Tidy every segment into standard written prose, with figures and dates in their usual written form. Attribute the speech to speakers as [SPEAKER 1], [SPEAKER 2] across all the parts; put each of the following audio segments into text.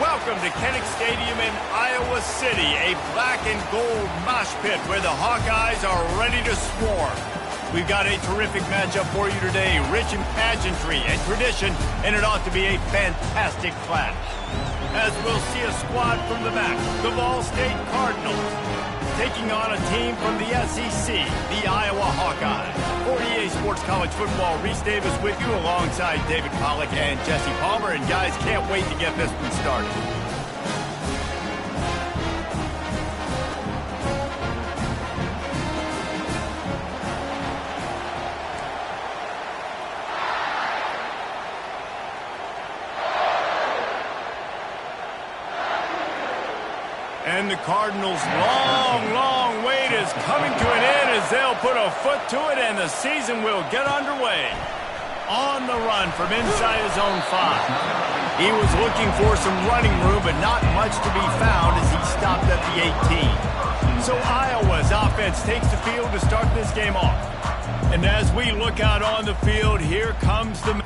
[SPEAKER 1] Welcome to Kinnick Stadium in Iowa City, a black and gold mosh pit where the Hawkeyes are ready to swarm. We've got a terrific matchup for you today, rich in pageantry and tradition, and it ought to be a fantastic clash. As we'll see a squad from the MAC, the Ball State Cardinals, taking on a team from the SEC, the Iowa Hawkeyes. For EA Sports College Football, Reese Davis with you alongside David Pollack and Jesse Palmer. And guys, can't wait to get this one started. And the Cardinals' long wait is coming to an end as they'll put a foot to it and the season will get underway. On the run from inside his own 5. He was looking for some running room, but not much to be found as he stopped at the 18. So Iowa's offense takes the field to start this game off. And as we look out on the field, here comes the...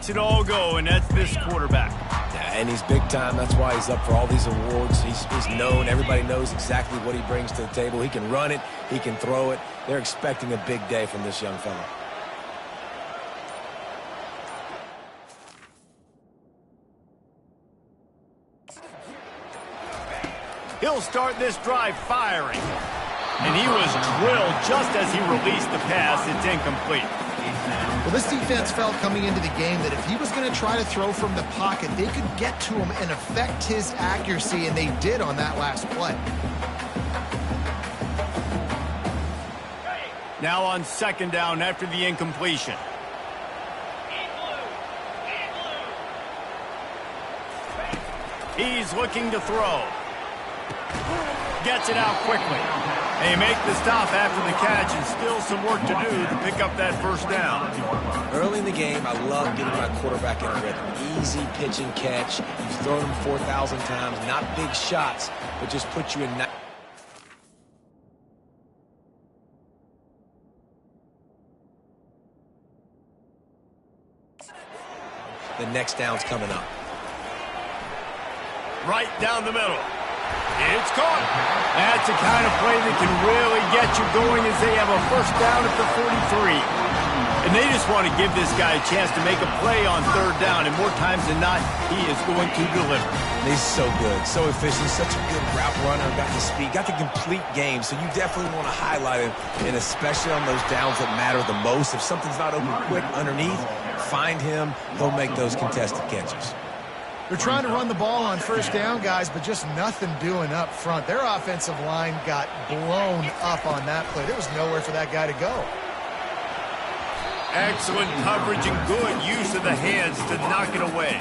[SPEAKER 1] makes it all go, and that's this quarterback.
[SPEAKER 2] Yeah, and he's big time. That's why he's up for all these awards. He's known. Everybody knows exactly what he brings to the table. He can run it. He can throw it. They're expecting a big day from this young fella.
[SPEAKER 1] He'll start this drive firing. And he was drilled just as he released the pass. It's incomplete.
[SPEAKER 3] Well, this defense felt coming into the game that if he was going to try to throw from the pocket, they could get to him and affect his accuracy, and they did on that last play.
[SPEAKER 1] Now on second down after the incompletion. He's looking to throw. Gets it out quickly. They make the stop after the catch, and still some work to do to pick up that first down.
[SPEAKER 2] Early in the game, I love getting my quarterback in rhythm. Easy pitch and catch. You've thrown him 4,000 times. Not big shots, but just put you in... The next down's coming up.
[SPEAKER 1] Right down the middle. It's caught. That's the kind of play that can really get you going as they have a first down at the 43. And they just want to give this guy a chance to make a play on third down, and more times than not, he is going to deliver.
[SPEAKER 2] He's so good, so efficient, such a good route runner, got the speed, got the complete game, so you definitely want to highlight him, and especially on those downs that matter the most. If something's not open quick underneath, find him, he'll make those contested catches.
[SPEAKER 3] They're trying to run the ball on first down, guys, but just nothing doing up front. Their offensive line got blown up on that play. There was nowhere for that guy to go.
[SPEAKER 1] Excellent coverage and good use of the hands to knock it away.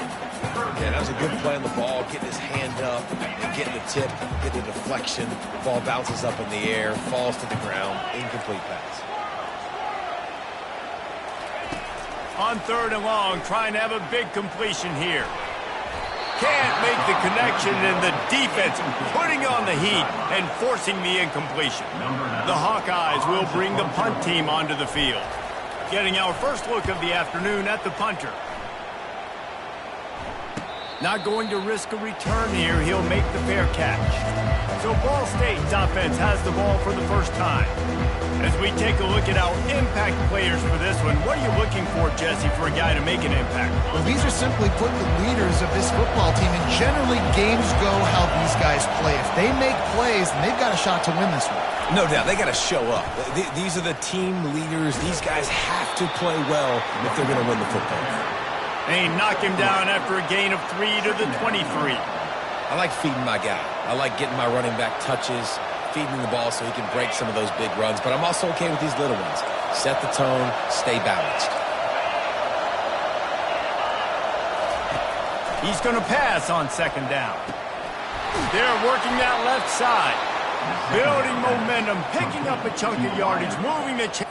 [SPEAKER 2] Yeah, that was a good play on the ball, getting his hand up and getting the tip, getting the deflection. Ball bounces up in the air, falls to the ground, incomplete pass.
[SPEAKER 1] On third and long, trying to have a big completion here. Can't make the connection, and the defense putting on the heat and forcing the incompletion. The Hawkeyes will bring the punt team onto the field. Getting our first look of the afternoon at the punter. Not going to risk a return here. He'll make the fair catch. So Ball State's offense has the ball for the first time. As we take a look at our impact players for this one, what are you looking for, Jesse, for a guy to make an impact?
[SPEAKER 3] Well, these are simply put the leaders of this football team, and generally games go how these guys play. If they make plays, then they've got a shot to win this one.
[SPEAKER 2] No doubt, they got to show up. These are the team leaders. These guys have to play well if they're going to win the football game.
[SPEAKER 1] They knock him down after a gain of 3 to the 23.
[SPEAKER 2] I like feeding my guy. I like getting my running back touches, feeding the ball so he can break some of those big runs. But I'm also okay with these little ones. Set the tone, stay balanced.
[SPEAKER 1] He's going to pass on second down. They're working that left side. Building momentum, picking up a chunk of yardage, moving the chain.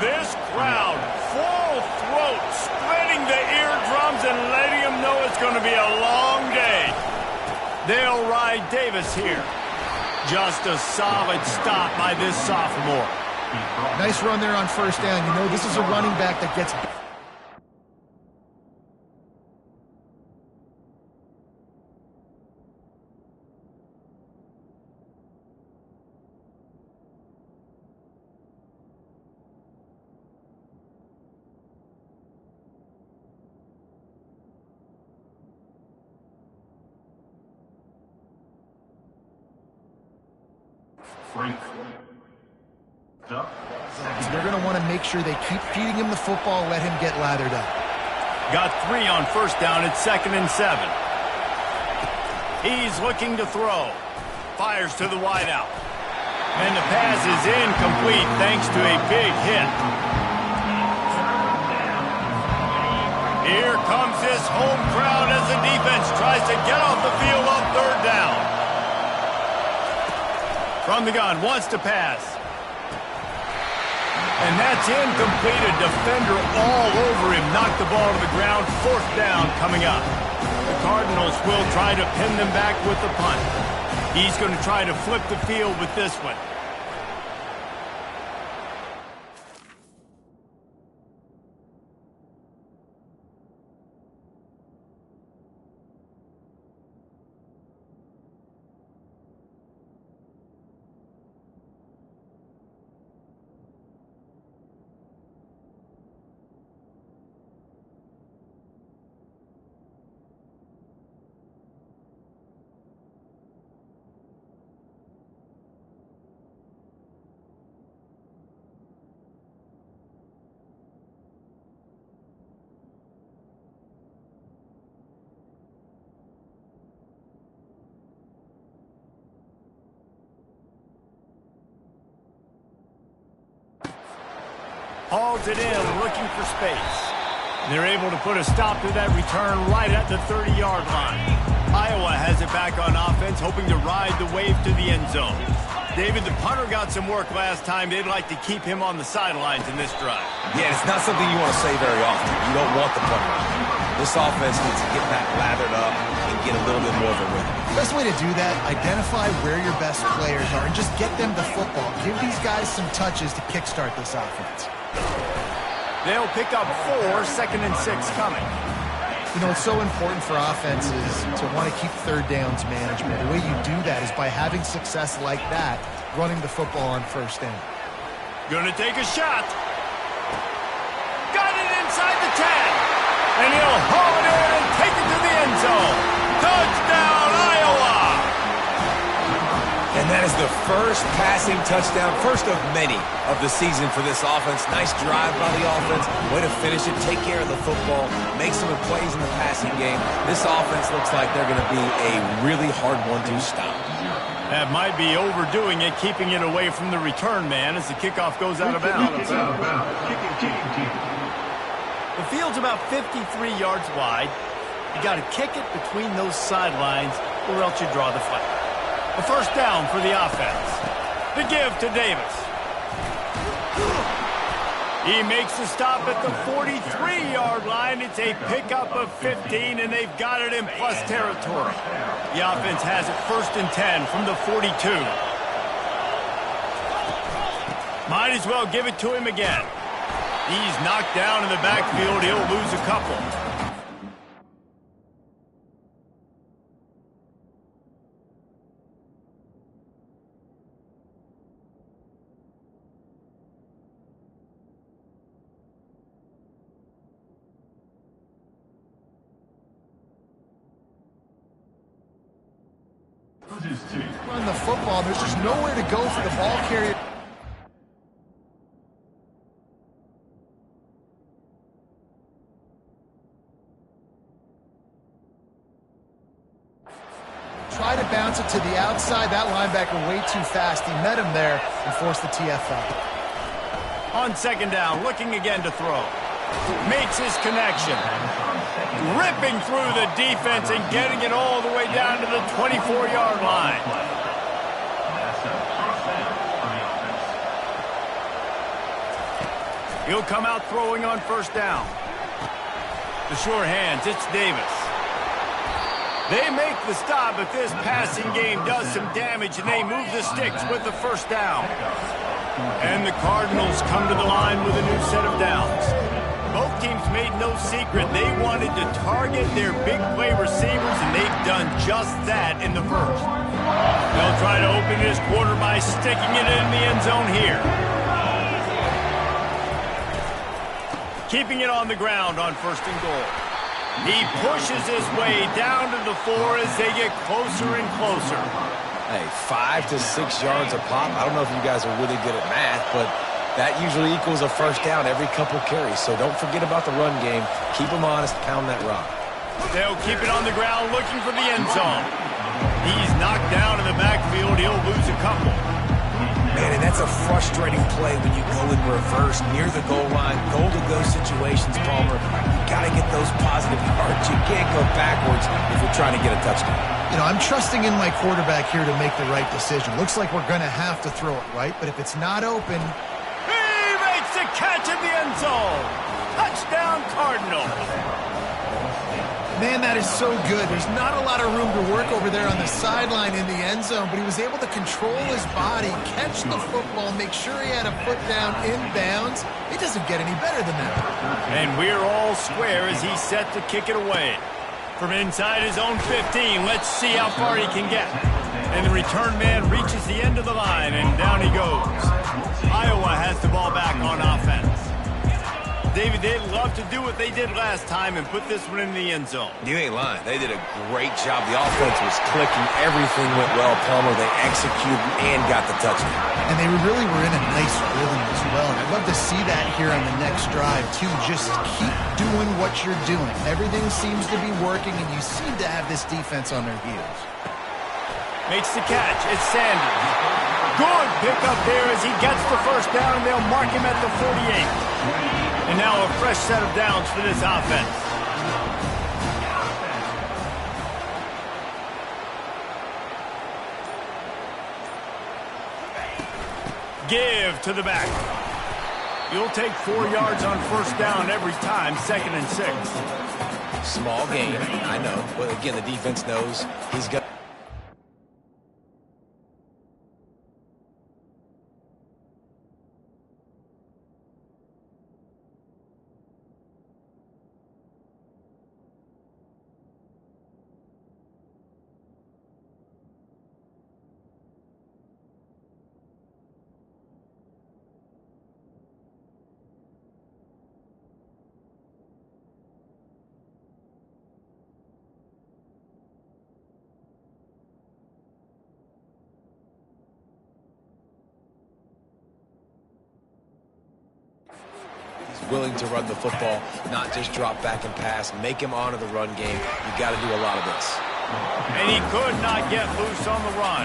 [SPEAKER 1] This crowd, full throat, splitting the eardrums and letting them know it's going to be a long day. They'll ride Davis here. Just a solid stop by this sophomore.
[SPEAKER 3] Nice run there on first down. You know, this is a running back that gets... They're going to want to make sure they keep feeding him the football, let him get lathered up.
[SPEAKER 1] Got 3 on first down at 2nd and 7. He's looking to throw. Fires to the wideout. And the pass is incomplete thanks to a big hit. Here comes this home crowd as the defense tries to get off the field on third down. From the gun, wants to pass. And that's incomplete. A defender all over him. Knocked the ball to the ground. 4th down coming up. The Cardinals will try to pin them back with the punt. He's going to try to flip the field with this one. Hauls it in, looking for space. They're able to put a stop to that return right at the 30-yard line. Iowa has it back on offense, hoping to ride the wave to the end zone. David, the punter got some work last time. They'd like to keep him on the sidelines in this drive.
[SPEAKER 2] Yeah, it's not something you want to say very often. You don't want the punter. This offense needs to get back lathered up and get a little bit more of a rhythm.
[SPEAKER 3] Best way to do that, identify where your best players are and just get them the football. Give these guys some touches to kickstart this offense.
[SPEAKER 1] They'll pick up 4, 2nd and 6 coming.
[SPEAKER 3] You know, it's so important for offenses to want to keep third downs management. The way you do that is by having success like that, running the football on first down.
[SPEAKER 1] Gonna take a shot. Got it inside the 10. And he'll haul it in and take it to the end zone. Touchdown, Iowa!
[SPEAKER 2] And that is the first passing touchdown, first of many of the season for this offense. Nice drive by the offense. Way to finish it, take care of the football, make some plays in the passing game. This offense looks like they're going to be a really hard one to stop.
[SPEAKER 1] That might be overdoing it, keeping it away from the return man as the kickoff goes out of bounds. The field's about 53 yards wide. You got to kick it between those sidelines or else you draw the flag. A first down for the offense. The give to Davis. He makes the stop at the 43-yard line. It's a pickup of 15, and they've got it in plus territory. The offense has it 1st and 10 from the 42. Might as well give it to him again. He's knocked down in the backfield. He'll lose a couple.
[SPEAKER 3] Run the football. There's just nowhere to go for the ball carrier. Try to bounce it to the outside. That linebacker way too fast. He met him there and forced the TFL.
[SPEAKER 1] On 2nd down, looking again to throw. Makes his connection. Ripping through the defense and getting it all the way down to the 24-yard line. He'll come out throwing on 1st down. The sure hands, it's Davis. They make the stop, but this passing game does some damage, and they move the sticks with the 1st down. And the Cardinals come to the line with a new set of downs. Both teams made no secret. They wanted to target their big play receivers, and they've done just that in the 1st. They'll try to open this quarter by sticking it in the end zone here. Keeping it on the ground on 1st and goal. He pushes his way down to the 4 as they get closer and closer.
[SPEAKER 2] Hey, 5 to 6 yards a pop. I don't know if you guys are really good at math, but that usually equals a 1st down every couple carries. So don't forget about the run game. Keep them honest, pound that rock.
[SPEAKER 1] They'll keep it on the ground looking for the end zone. He's knocked down in the backfield. He'll lose a couple.
[SPEAKER 2] Man, and that's a frustrating play when you go in reverse near the goal line. Goal-to-go situations, Palmer. You got to get those positive yards. You can't go backwards if you're trying to get a touchdown.
[SPEAKER 3] You know, I'm trusting in my quarterback here to make the right decision. Looks like we're going to have to throw it, right? But if it's not open...
[SPEAKER 1] He makes a catch in the end zone. Touchdown, Cardinals.
[SPEAKER 3] Man, that is so good. There's not a lot of room to work over there on the sideline in the end zone, but he was able to control his body, catch the football, make sure he had a foot down inbounds. It doesn't get any better than that.
[SPEAKER 1] And we're all square as he's set to kick it away. From inside his own 15, let's see how far he can get. And the return man reaches the end of the line, and down he goes. Iowa has the ball back on offense. David, they'd love to do what they did last time and put this one in the end zone.
[SPEAKER 2] You ain't lying. They did a great job. The offense was clicking. Everything went well, Palmer. They executed and got the touchdown.
[SPEAKER 3] And they really were in a nice rhythm as well. And I'd love to see that here on the next drive, too. Just keep doing what you're doing. Everything seems to be working, and you seem to have this defense on their heels.
[SPEAKER 1] Makes the catch. It's Sanders. Good pickup there as he gets the first down, and they'll mark him at the 48. And now a fresh set of downs for this offense. Give to the back. You'll take 4 yards on first down every time, 2nd and 6.
[SPEAKER 2] Small gain, I know. But again, the defense knows he's got. Willing to run the football, not just drop back and pass, make him honor the run game. You got to do a lot of this.
[SPEAKER 1] And he could not get loose on the run.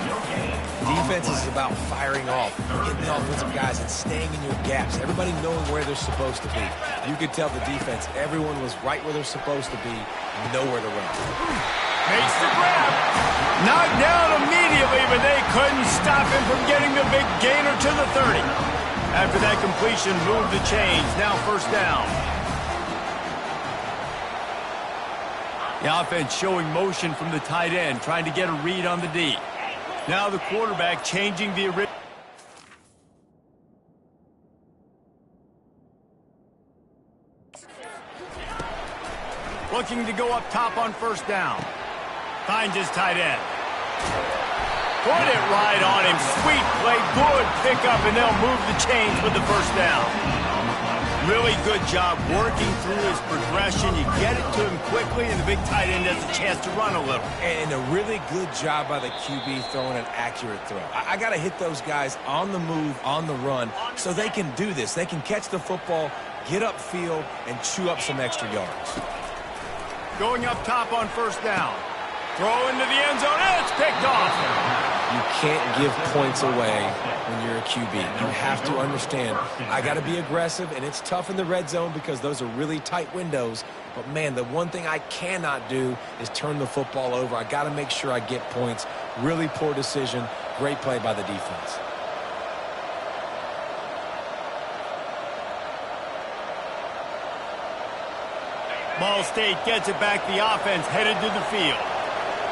[SPEAKER 2] Defense is about firing off, getting the offensive guys and staying in your gaps. Everybody knowing where they're supposed to be. You could tell the defense, everyone was right where they're supposed to be, nowhere to run.
[SPEAKER 1] Makes the grab. Knocked down immediately, but they couldn't stop him from getting the big gainer to the 30. After that completion, move the chains. Now first down. The offense showing motion from the tight end, trying to get a read on the D. Now the quarterback changing the original. Looking to go up top on first down. Finds his tight end. Put it right on him. Sweet play. Good pickup, and they'll move the chains with the first down. Really good job working through his progression. You get it to him quickly, and the big tight end has a chance to run a little.
[SPEAKER 2] And a really good job by the QB throwing an accurate throw. I got to hit those guys on the move, on the run, so they can do this. They can catch the football, get upfield, and chew up some extra yards.
[SPEAKER 1] Going up top on first down. Throw into the end zone, and it's picked off.
[SPEAKER 2] You can't give points away when you're a QB. You have to understand, I got to be aggressive, and it's tough in the red zone because those are really tight windows. But, man, the one thing I cannot do is turn the football over. I got to make sure I get points. Really poor decision. Great play by the defense.
[SPEAKER 1] Ball State gets it back. The offense headed to the field.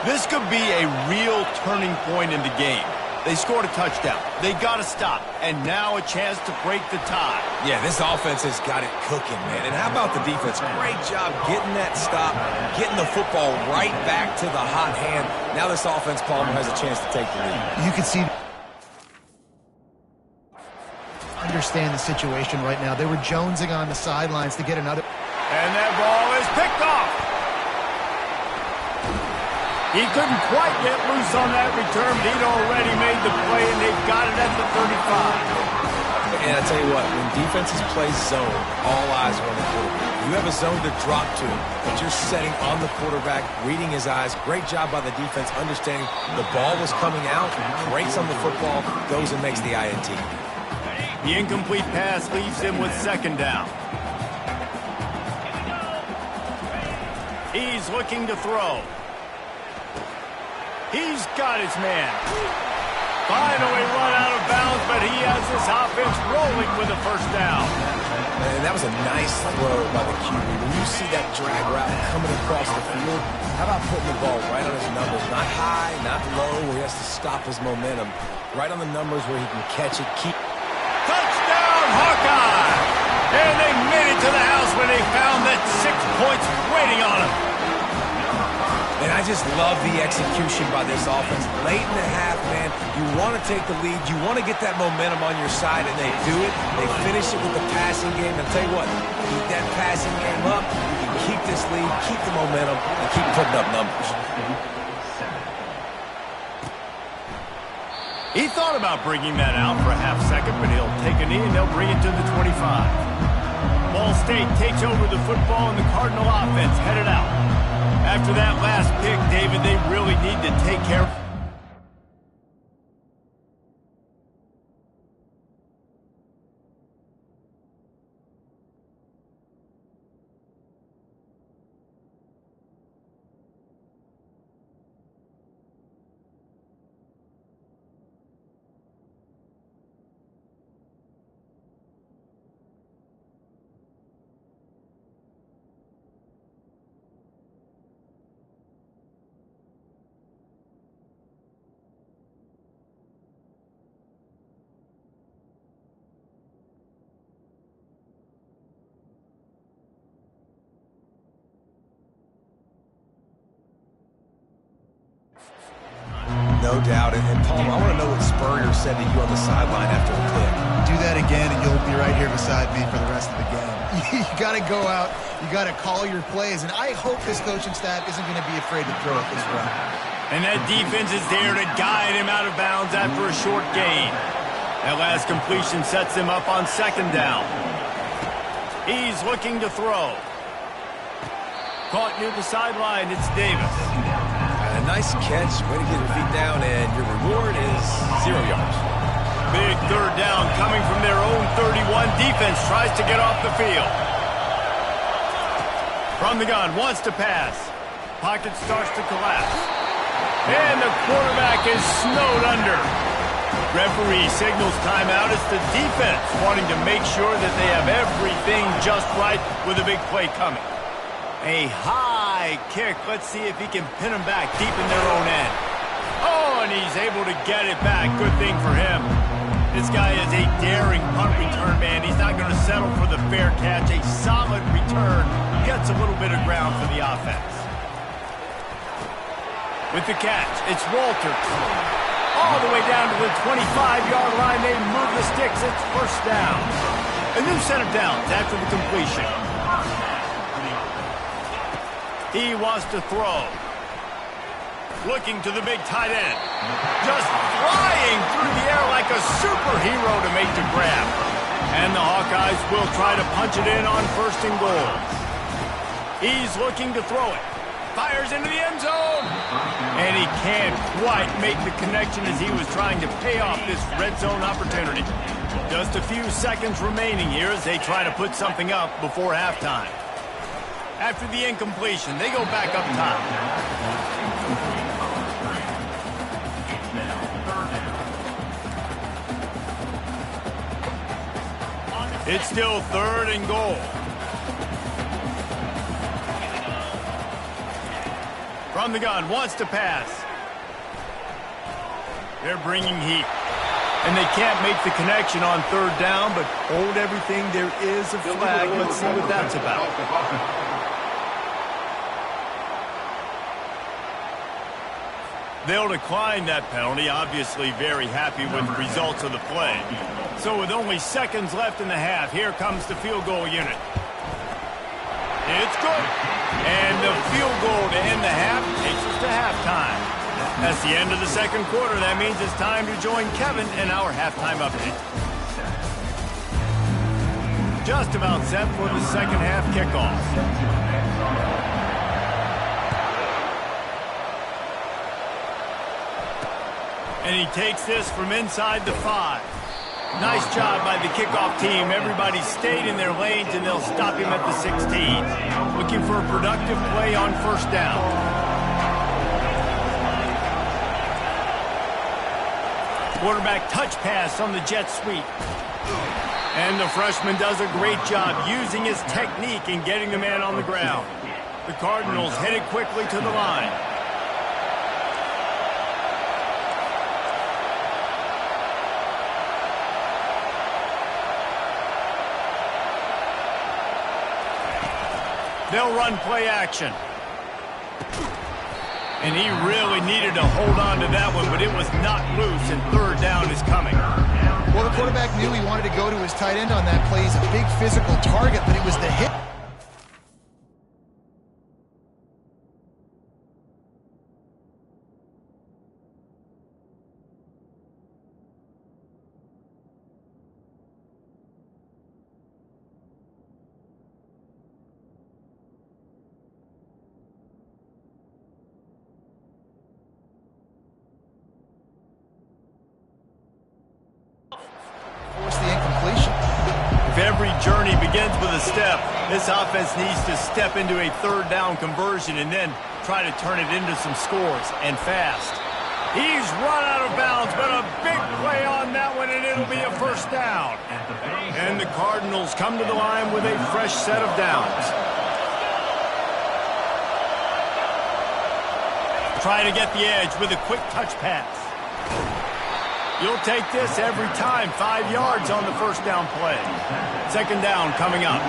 [SPEAKER 1] This could be a real turning point in the game. They scored a touchdown. They got to stop. And now a chance to break the tie.
[SPEAKER 2] Yeah, this offense has got it cooking, man. And how about the defense? Great job getting that stop, getting the football right back to the hot hand. Now this offense, Palmer, has a chance to take the lead.
[SPEAKER 3] You can see, understand the situation right now. They were jonesing on the sidelines to get another.
[SPEAKER 1] And that ball is picked off. He couldn't quite get loose on that return, but he'd already made the play, and they've got it at the 35.
[SPEAKER 2] And I tell you what, when defenses play zone, all eyes are on the quarterback. You have a zone to drop to, but you're setting on the quarterback, reading his eyes. Great job by the defense, understanding the ball was coming out, breaks on the football, goes and makes the INT.
[SPEAKER 1] The incomplete pass leaves him with second down. He's looking to throw. He's got his man. Finally run out of bounds, but he has this offense rolling with a first down.
[SPEAKER 2] And that was a nice throw by the QB. When you see that drag route coming across the field, how about putting the ball right on his numbers? Not high, not low, where he has to stop his momentum. Right on the numbers where he can catch it, keep...
[SPEAKER 1] Touchdown, Hawkeye! And they made it to the house when they found that 6 points waiting on them.
[SPEAKER 2] And I just love the execution by this offense. Late in the half, man, you want to take the lead. You want to get that momentum on your side, and they do it. They finish it with the passing game. And I'll tell you what, keep that passing game up. You can keep this lead, keep the momentum, and keep putting up numbers.
[SPEAKER 1] He thought about bringing that out for a half second, but he'll take a knee and they'll bring it to the 25. Ball State takes over the football and the Cardinal offense headed out. After that last pick, David, they really need to take care of...
[SPEAKER 2] No doubt. And Paul, I want to know what Spurrier said to you on the sideline after the clip.
[SPEAKER 3] Do that again, and you'll be right here beside me for the rest of the game. You got to go out. You got to call your plays. And I hope this coaching staff isn't going to be afraid to throw it this way.
[SPEAKER 1] And that defense is there to guide him out of bounds after a short gain. That last completion sets him up on second down. He's looking to throw. Caught near the sideline, it's Davis.
[SPEAKER 2] A nice catch. Way to get your feet down, and your reward is 0 yards.
[SPEAKER 1] Big third down coming from their own 31. Defense tries to get off the field. From the gun, wants to pass. Pocket starts to collapse. And the quarterback is snowed under. Referee signals timeout. It's the defense wanting to make sure that they have everything just right with a big play coming. A high kick. Let's see if he can pin them back deep in their own end. Oh, and he's able to get it back. Good thing for him. This guy is a daring punt return man. He's not going to settle for the fair catch. A solid return. Gets a little bit of ground for the offense. With the catch, it's Walters. All the way down to the 25-yard line. They move the sticks. It's first down. A new set of downs after the completion. He wants to throw. Looking to the big tight end. Just flying through the air like a superhero to make the grab. And the Hawkeyes will try to punch it in on first and goal. He's looking to throw it. Fires into the end zone. And he can't quite make the connection as he was trying to pay off this red zone opportunity. Just a few seconds remaining here as they try to put something up before halftime. After the incompletion, they go back up top. It's still third and goal. From the gun, wants to pass. They're bringing heat. And they can't make the connection on third down, but hold everything. There is a flag. Let's see what that's about. They'll decline that penalty, obviously very happy with the results of the play. So with only seconds left in the half, here comes the field goal unit. It's good. And the field goal to end the half takes us to halftime. That's the end of the second quarter. That means it's time to join Kevin in our halftime update. Just about set for the second half kickoff. And he takes this from inside the 5. Nice job by the kickoff team. Everybody stayed in their lanes, and they'll stop him at the 16. Looking for a productive play on first down. Quarterback touch pass on the jet sweep. And the freshman does a great job using his technique and getting the man on the ground. The Cardinals headed quickly to the line. They'll run play action. And he really needed to hold on to that one, but it was not loose, and third down is coming.
[SPEAKER 3] Well, the quarterback knew he wanted to go to his tight end on that play. He's a big physical target, but it was the hit. Force the incompletion.
[SPEAKER 1] If every journey begins with a step, this offense needs to step into a third down conversion and then try to turn it into some scores, and fast. He's run out of bounds, but a big play on that one, and it'll be a first down. And the Cardinals come to the line with a fresh set of downs. Trying to get the edge with a quick touch pass. You'll take this every time. 5 yards on the first down play. Second down coming up.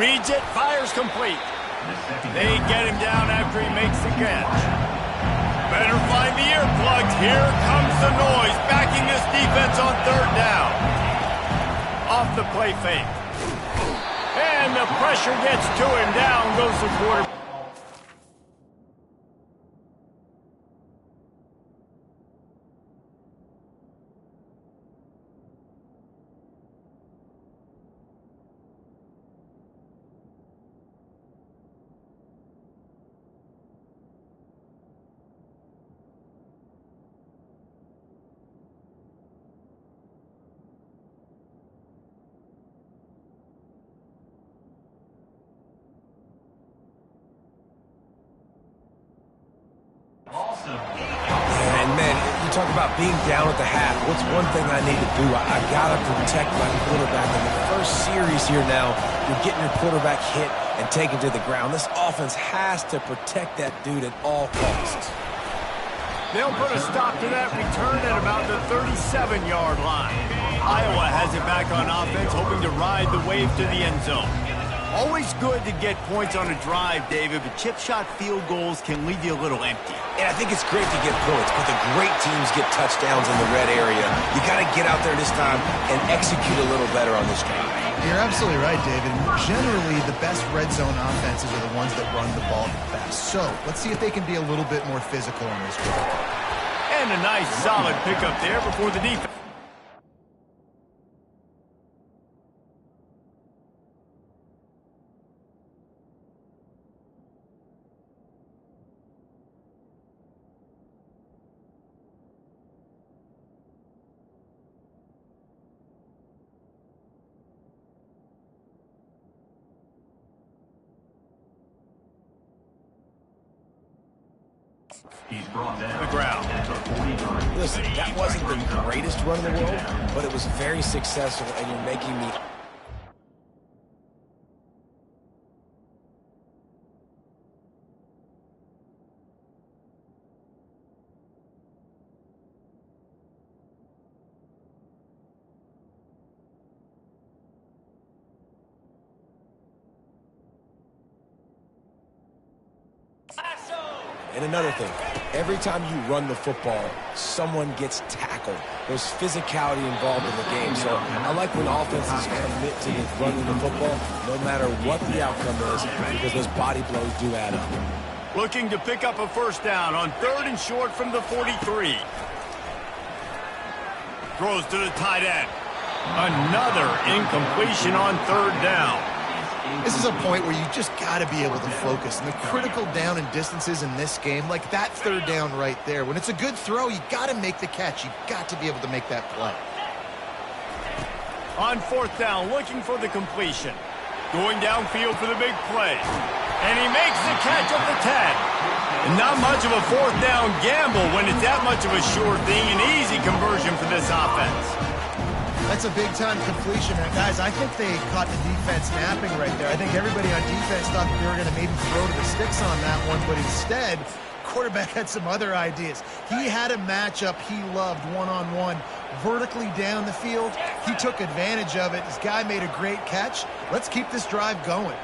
[SPEAKER 1] Reads it, fires complete. They get him down after he makes the catch. Better find the earplugs. Here comes the noise, backing this defense on third down. Off the play fake. And the pressure gets to him. Down goes the quarterback.
[SPEAKER 2] And man, you talk about being down at the half. What's one thing I need to do? I got to protect my quarterback. In the first series here now, you're getting your quarterback hit and taken to the ground. This offense has to protect that dude at all costs.
[SPEAKER 1] They'll put a stop to that return at about the 37-yard line. Iowa has it back on offense, hoping to ride the wave to the end zone. Always good to get points on a drive, David, but chip shot field goals can leave you a little empty.
[SPEAKER 2] And I think it's great to get points, but the great teams get touchdowns in the red area. You got to get out there this time and execute a little better on this drive.
[SPEAKER 3] You're absolutely right, David. Generally, the best red zone offenses are the ones that run the ball the best. So let's see if they can be a little bit more physical on this drive.
[SPEAKER 1] And a nice, solid pickup there before the defense.
[SPEAKER 4] He's brought down
[SPEAKER 1] the ground.
[SPEAKER 2] Listen, that wasn't the greatest run in the world, but it was very successful, and you're making me... And another thing, every time you run the football, someone gets tackled. There's physicality involved in the game. So I like when offenses commit to running the football, no matter what the outcome is, because those body blows do add up.
[SPEAKER 1] Looking to pick up a first down on third and short from the 43. Throws to the tight end. Another incompletion on third down.
[SPEAKER 3] This is a point where you just got to be able to focus. And the critical down and distances in this game, like that third down right there, when it's a good throw, you got to make the catch. You got to be able to make that play.
[SPEAKER 1] On fourth down, looking for the completion. Going downfield for the big play. And he makes the catch at the 10. Not much of a fourth down gamble when it's that much of a sure thing. An easy conversion for this offense.
[SPEAKER 3] That's a big-time completion. And guys, I think they caught the defense napping right there. I think everybody on defense thought that they were going to maybe throw to the sticks on that one, but instead, quarterback had some other ideas. He had a matchup he loved one-on-one, vertically down the field. He took advantage of it. This guy made a great catch. Let's keep this drive going.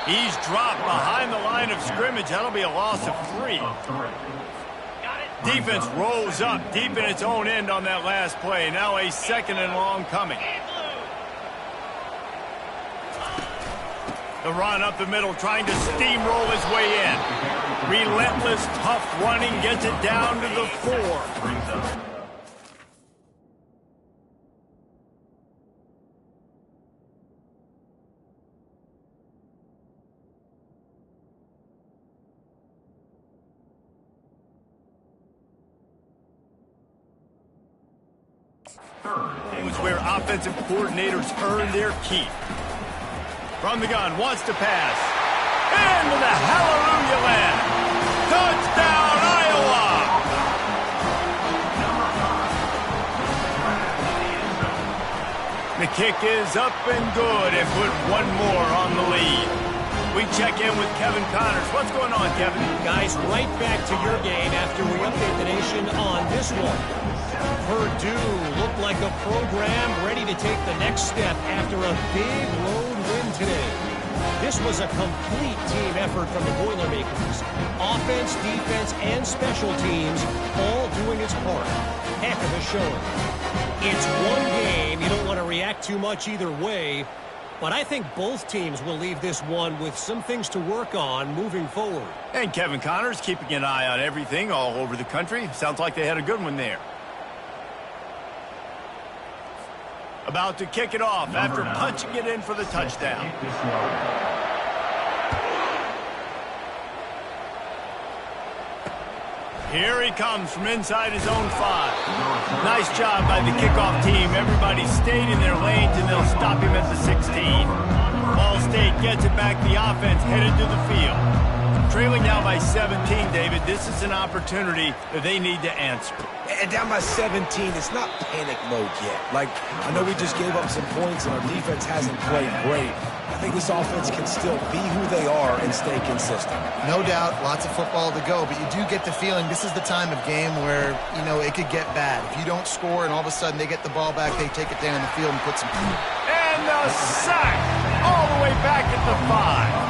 [SPEAKER 1] He's dropped behind the line of scrimmage. That'll be a loss of 3. Defense rolls up deep in its own end on that last play. Now a 2nd and long coming. The run up the middle, trying to steamroll his way in. Relentless, tough running, gets it down to the 4. It was where offensive coordinators earn their keep. From the gun, wants to pass. Into the hallelujah land. Touchdown, Iowa! The kick is up and good and put one more on the lead. We check in with Kevin Connors. What's going on, Kevin?
[SPEAKER 4] Guys, right back to your game after we update the nation on this one. Purdue looked like a program ready to take the next step after a big road win today. This was a complete team effort from the Boilermakers. Offense, defense, and special teams all doing its part. Heck of a showing. It's one game. You don't want to react too much either way. But I think both teams will leave this one with some things to work on moving forward.
[SPEAKER 1] And Kevin Connors keeping an eye on everything all over the country. Sounds like they had a good one there. About to kick it off after punching it in for the touchdown. Here he comes from inside his own 5. Nice job by the kickoff team. Everybody stayed in their lanes, and they'll stop him at the 16. Ball State gets it back. The offense headed to the field. Trailing now by 17, David. This is an opportunity that they need to answer.
[SPEAKER 2] And down by 17, it's not panic mode yet. Like, I know we just gave up some points and our defense hasn't played great. I think this offense can still be who they are and stay consistent.
[SPEAKER 3] No doubt, lots of football to go, but you do get the feeling this is the time of game where, you know, it could get bad. If you don't score and all of a sudden they get the ball back, they take it down the field and put some...
[SPEAKER 1] And the sack all the way back at the 5.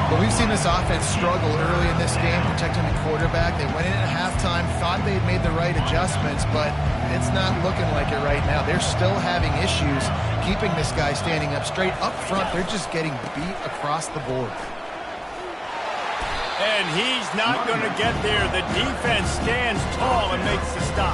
[SPEAKER 3] But we've seen this offense struggle early in this game, protecting the quarterback. They went in at halftime, thought they'd made the right adjustments, but it's not looking like it right now. They're still having issues keeping this guy standing up straight. Up front, they're just getting beat across the board.
[SPEAKER 1] And he's not going to get there. The defense stands tall and makes the stop.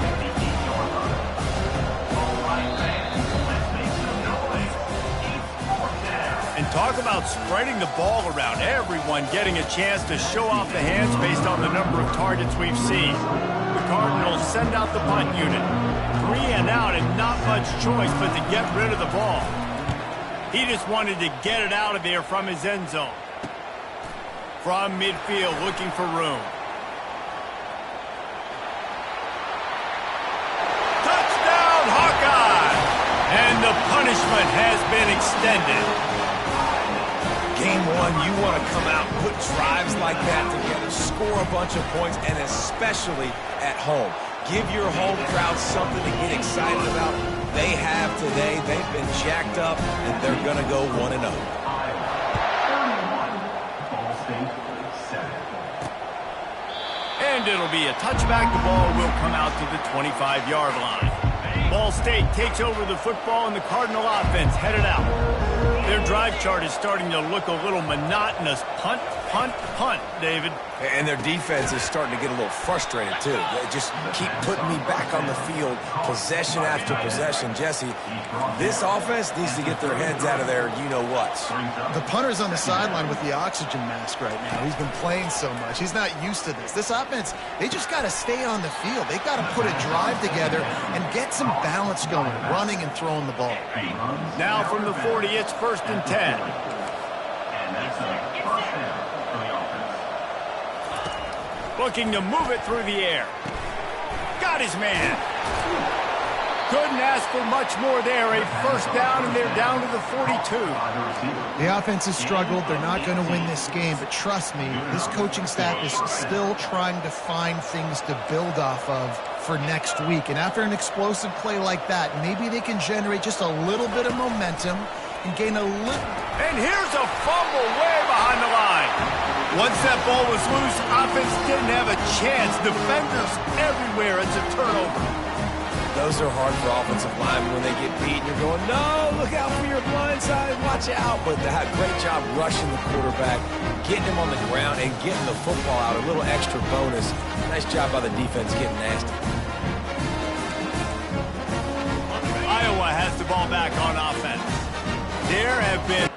[SPEAKER 1] And talk about spreading the ball around. Everyone getting a chance to show off the hands based on the number of targets we've seen. The Cardinals send out the punt unit. 3 and out and not much choice but to get rid of the ball. He just wanted to get it out of there from his end zone. From midfield, looking for room. Touchdown, Hawkeye! And the punishment has been extended.
[SPEAKER 2] Game 1, you want to come out, put drives like that together, score a bunch of points, and especially at home. Give your home crowd something to get excited about. They have today. They've been jacked up, and they're going to go 1-0.
[SPEAKER 1] And it'll be a touchback. The ball will come out to the 25-yard line. Ball State takes over the football, and the Cardinal offense headed out. Their drive chart is starting to look a little monotonous. Punt, punt, punt, David.
[SPEAKER 2] And their defense is starting to get a little frustrated, too. They just keep putting me back on the field, possession after possession. Jesse, this offense needs to get their heads out of there, you-know-whats.
[SPEAKER 3] The punter's on the sideline with the oxygen mask right now. He's been playing so much. He's not used to this. This offense, they just got to stay on the field. They got to put a drive together and get some balance going, running and throwing the ball.
[SPEAKER 1] Now from the 40, it's 1st and 10. Looking to move it through the air. Got his man. Couldn't ask for much more there. A 1st down, and they're down to the 42.
[SPEAKER 3] The offense has struggled. They're not going to win this game, but trust me, this coaching staff is still trying to find things to build off of for next week. And after an explosive play like that, maybe they can generate just a little bit of momentum and gain a little.
[SPEAKER 1] And here's a fumble way behind the line. Once that ball was loose, offense didn't have a chance. Defenders everywhere. It's a turnover.
[SPEAKER 2] Those are hard for offensive linemen when they get beat. And you're going, no, look out for your blind side, watch out. But they had a great job rushing the quarterback, getting him on the ground, and getting the football out. A little extra bonus. Nice job by the defense getting nasty.
[SPEAKER 1] Iowa has the ball back on offense. There have been...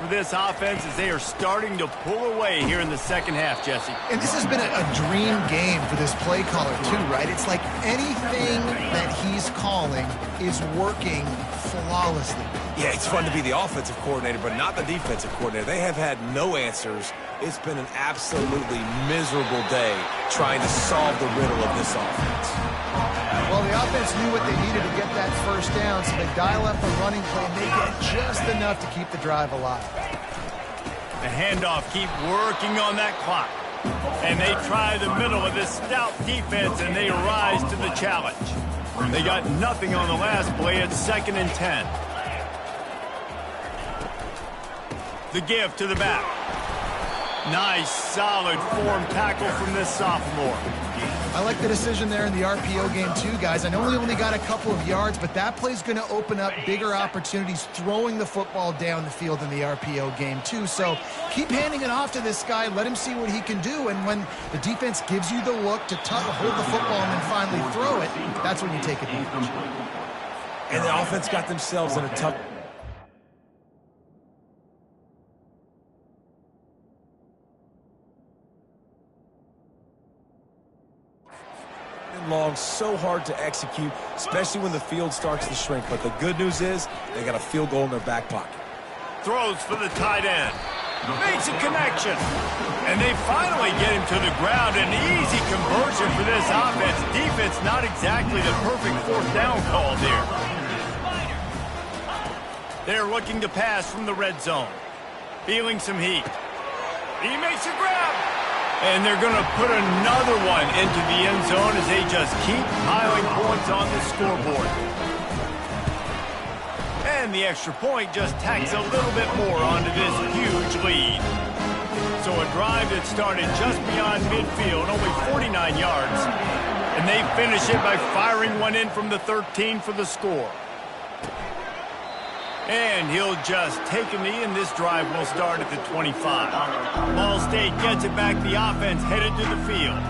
[SPEAKER 1] for this offense as they are starting to pull away here in the second half, Jesse.
[SPEAKER 3] And this has been a dream game for this play caller, too, right? It's like anything that he's calling is working flawlessly.
[SPEAKER 2] Yeah, it's fun to be the offensive coordinator, but not the defensive coordinator. They have had no answers. It's been an absolutely miserable day trying to solve the riddle of this offense.
[SPEAKER 3] Well, the offense knew what they needed to get that 1st down, so they dial up a running play, and they get just enough to keep the drive alive.
[SPEAKER 1] The handoff, keep working on that clock. And they try the middle of this stout defense, and they rise to the challenge. They got nothing on the last play. It's 2nd and 10. The give to the back. Nice, solid form tackle from this sophomore.
[SPEAKER 3] I like the decision there in the RPO game too, guys. I know he only got a couple of yards, but that play's going to open up bigger opportunities throwing the football down the field in the RPO game too. So keep handing it off to this guy. Let him see what he can do. And when the defense gives you the look to hold the football and then finally throw it, that's when you take advantage.
[SPEAKER 2] And the offense got themselves in a tough... long, so hard to execute, especially when the field starts to shrink. But the good news is they got a field goal in their back pocket.
[SPEAKER 1] Throws for the tight end. Makes a connection. And they finally get him to the ground. An easy conversion for this offense. Defense not exactly the perfect 4th down call there. They're looking to pass from the red zone. Feeling some heat. He makes a grab. And they're going to put another one into the end zone as they just keep piling points on the scoreboard. And the extra point just tacks a little bit more onto this huge lead. So a drive that started just beyond midfield, only 49 yards. And they finish it by firing one in from the 13 for the score. And he'll just take a knee, and this drive will start at the 25. Ball State gets it back. The offense headed to the field.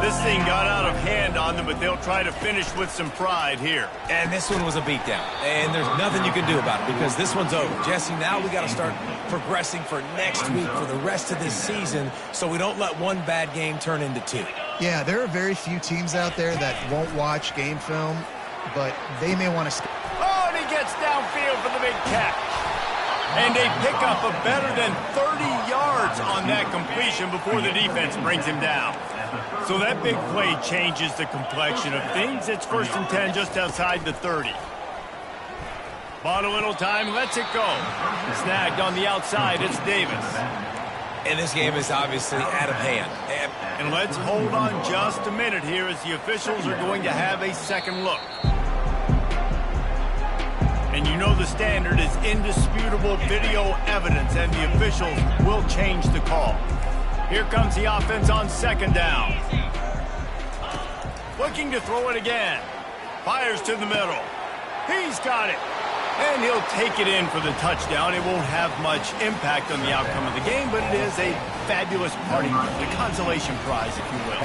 [SPEAKER 1] This thing got out of hand on them, but they'll try to finish with some pride here.
[SPEAKER 2] And this one was a beatdown. And there's nothing you can do about it because this one's over. Jesse, now we got to start progressing for next week, for the rest of this season, so we don't let one bad game turn into 2.
[SPEAKER 3] Yeah, there are very few teams out there that won't watch game film, but they may want to...
[SPEAKER 1] Gets downfield for the big catch. And they pick up a better than 30 yards on that completion before the defense brings him down. So that big play changes the complexion of things. It's 1st and 10 just outside the 30. Bought a little time, lets it go. Snagged on the outside, it's Davis.
[SPEAKER 2] And this game is obviously out of hand.
[SPEAKER 1] And let's hold on just a minute here as the officials are going to have a second look. And you know the standard is indisputable video evidence, and the officials will change the call. Here comes the offense on second down. Looking to throw it again. Fires to the middle. He's got it. And he'll take it in for the touchdown. It won't have much impact on the outcome of the game, but it is a fabulous party, the consolation prize, if you will.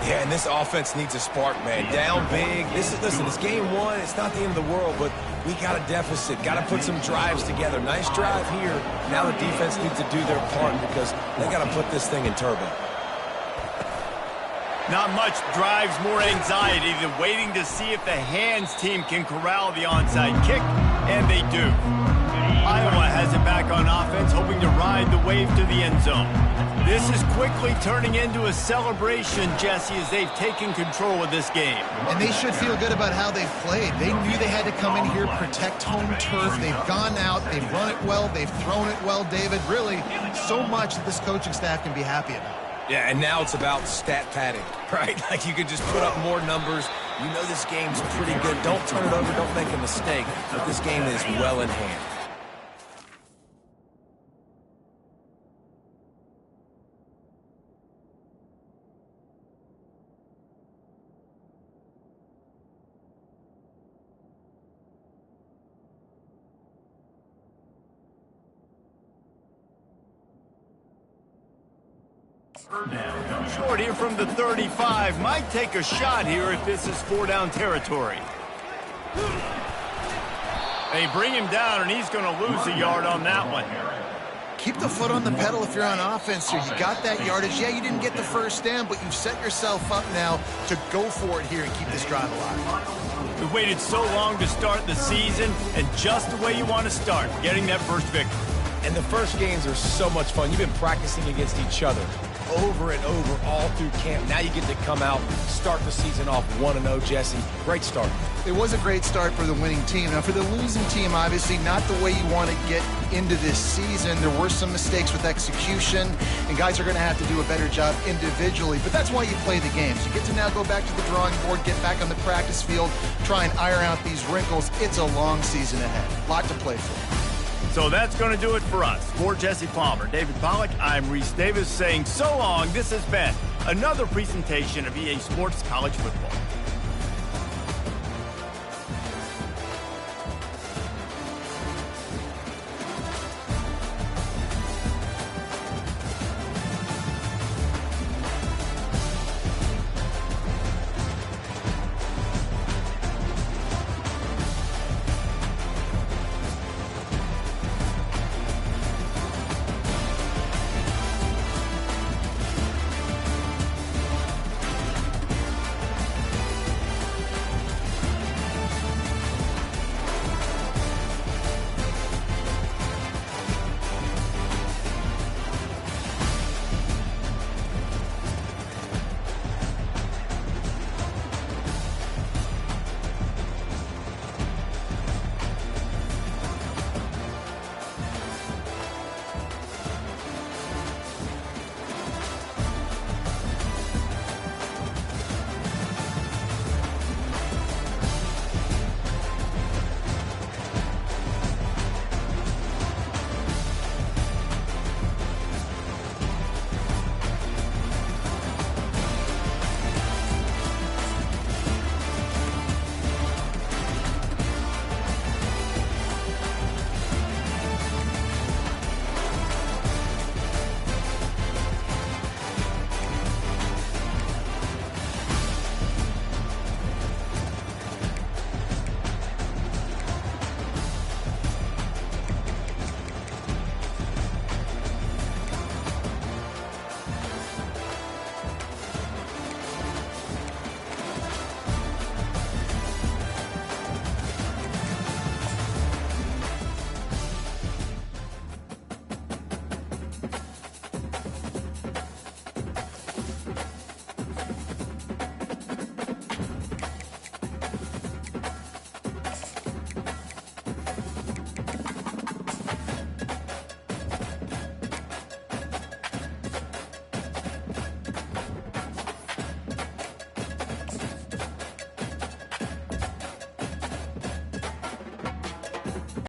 [SPEAKER 2] Yeah, and this offense needs a spark, man. Down big. Listen, it's game one. It's not the end of the world, but we got a deficit. Got to put some drives together. Nice drive here. Now the defense needs to do their part because they got to put this thing in turbo.
[SPEAKER 1] Not much drives more anxiety than waiting to see if the hands team can corral the onside kick, and they do. Iowa has it back on offense, hoping to ride the wave to the end zone. This is quickly turning into a celebration, Jesse, as they've taken control of this game.
[SPEAKER 3] And they should feel good about how they've played. They knew they had to come in here, protect home turf. They've gone out, they've run it well, they've thrown it well, David. Really, so much that this coaching staff can be happy about.
[SPEAKER 2] Yeah, and now it's about stat padding, right? Like you can just put up more numbers. You know this game's pretty good. Don't turn it over. Don't make a mistake. But this game is well in hand.
[SPEAKER 1] Short here from the 35. Might take a shot here if this is four-down territory. They bring him down, and he's going to lose a yard on that one.
[SPEAKER 3] Keep the foot on the pedal if you're on offense here. You got that yardage. Yeah, you didn't get the first down, but you've set yourself up now to go for it here and keep this drive alive.
[SPEAKER 1] We waited so long to start the season, and just the way you want to start, getting that first victory.
[SPEAKER 2] And the first games are so much fun. You've been practicing against each other over and over all through camp. Now you get to come out, start the season off 1-0, Jesse. Great start.
[SPEAKER 3] It was a great start for the winning team. Now, for the losing team, obviously not the way you want to get into this season. There were some mistakes with execution, and guys are going to have to do a better job individually. But that's why you play the games. You get to now go back to the drawing board, get back on the practice field, try and iron out these wrinkles. It's a long season ahead. A lot to play for.
[SPEAKER 1] So that's going to do it for us. For Jesse Palmer, David Pollack, I'm Reese Davis saying so long. This has been another presentation of EA Sports College Football.